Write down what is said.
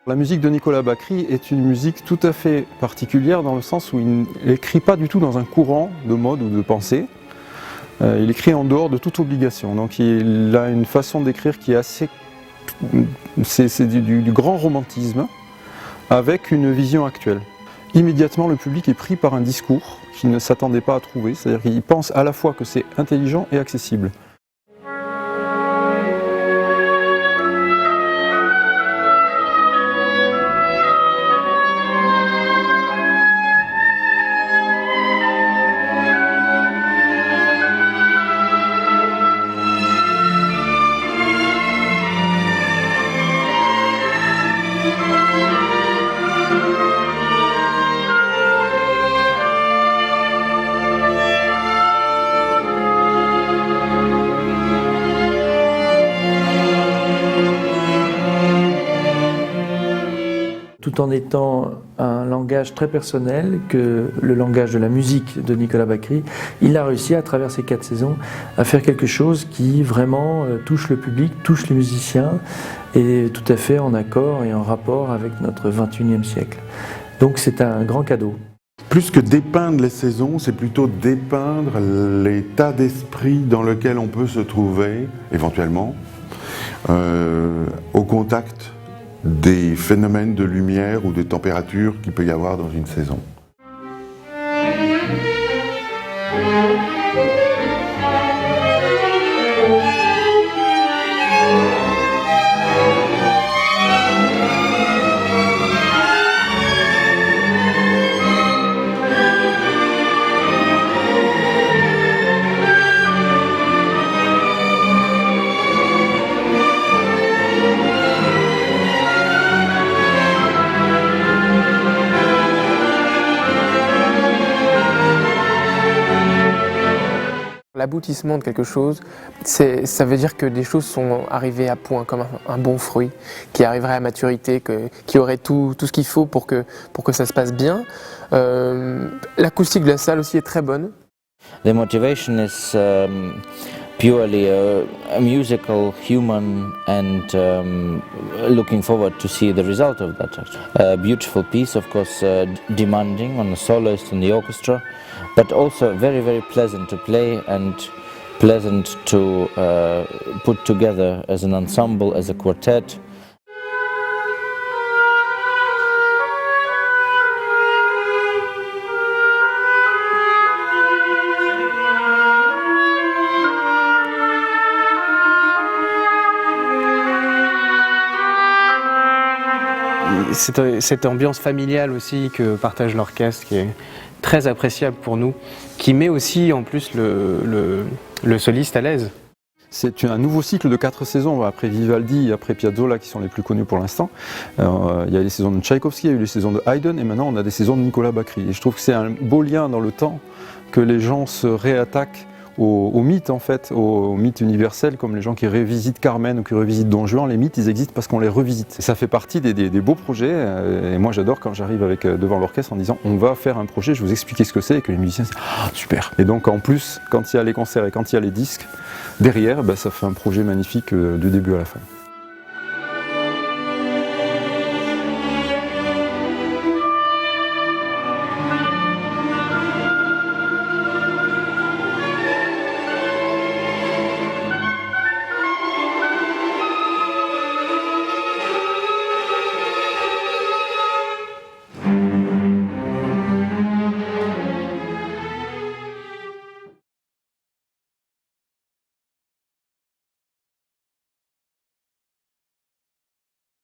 La musique de Nicolas Bacri est une musique tout à fait particulière dans le sens où il n'écrit pas du tout dans un courant de mode ou de pensée. Il écrit en dehors de toute obligation. Donc il a une façon d'écrire qui est assez... C'est du grand romantisme avec une vision actuelle. Immédiatement, le public est pris par un discours qu'il ne s'attendait pas à trouver. C'est-à-dire qu'il pense à la fois que c'est intelligent et accessible. Tout en étant un langage très personnel, que le langage de la musique de Nicolas Bacri, il a réussi à travers ces 4 saisons à faire quelque chose qui vraiment touche le public, touche les musiciens et tout à fait en accord et en rapport avec notre 21e siècle. Donc c'est un grand cadeau. Plus que dépeindre les saisons, c'est plutôt dépeindre l'état d'esprit dans lequel on peut se trouver, éventuellement, au contact des phénomènes de lumière ou de température qu'il peut y avoir dans une saison. L'aboutissement de quelque chose, ça veut dire que des choses sont arrivées à point, comme un bon fruit, qui arriverait à maturité, qui aurait tout ce qu'il faut pour que ça se passe bien. L'acoustique de la salle aussi est très bonne. The motivation is purely a musical, human, and looking forward to see the result of that. A beautiful piece, of course, demanding on the soloist and the orchestra, but also very, very pleasant to play and pleasant to put together as an ensemble, as a quartet. Cette ambiance familiale aussi que partage l'orchestre qui est très appréciable pour nous, qui met aussi en plus le soliste à l'aise. C'est un nouveau cycle de 4 saisons, après Vivaldi et après Piazzolla qui sont les plus connus pour l'instant. Il y a les saisons de Tchaïkovski, il y a eu les saisons de Haydn et maintenant on a des saisons de Nicolas Bacri. Et je trouve que c'est un beau lien dans le temps que les gens se réattaquent au mythe en fait, au mythe universel, comme les gens qui revisitent Carmen ou qui revisitent Don Juan. Les mythes ils existent parce qu'on les revisite. Et ça fait partie des beaux projets et moi j'adore quand j'arrive devant l'orchestre en disant on va faire un projet, je vais vous expliquer ce que c'est et que les musiciens disent ah, super. Et donc en plus quand il y a les concerts et quand il y a les disques derrière, ça fait un projet magnifique du début à la fin.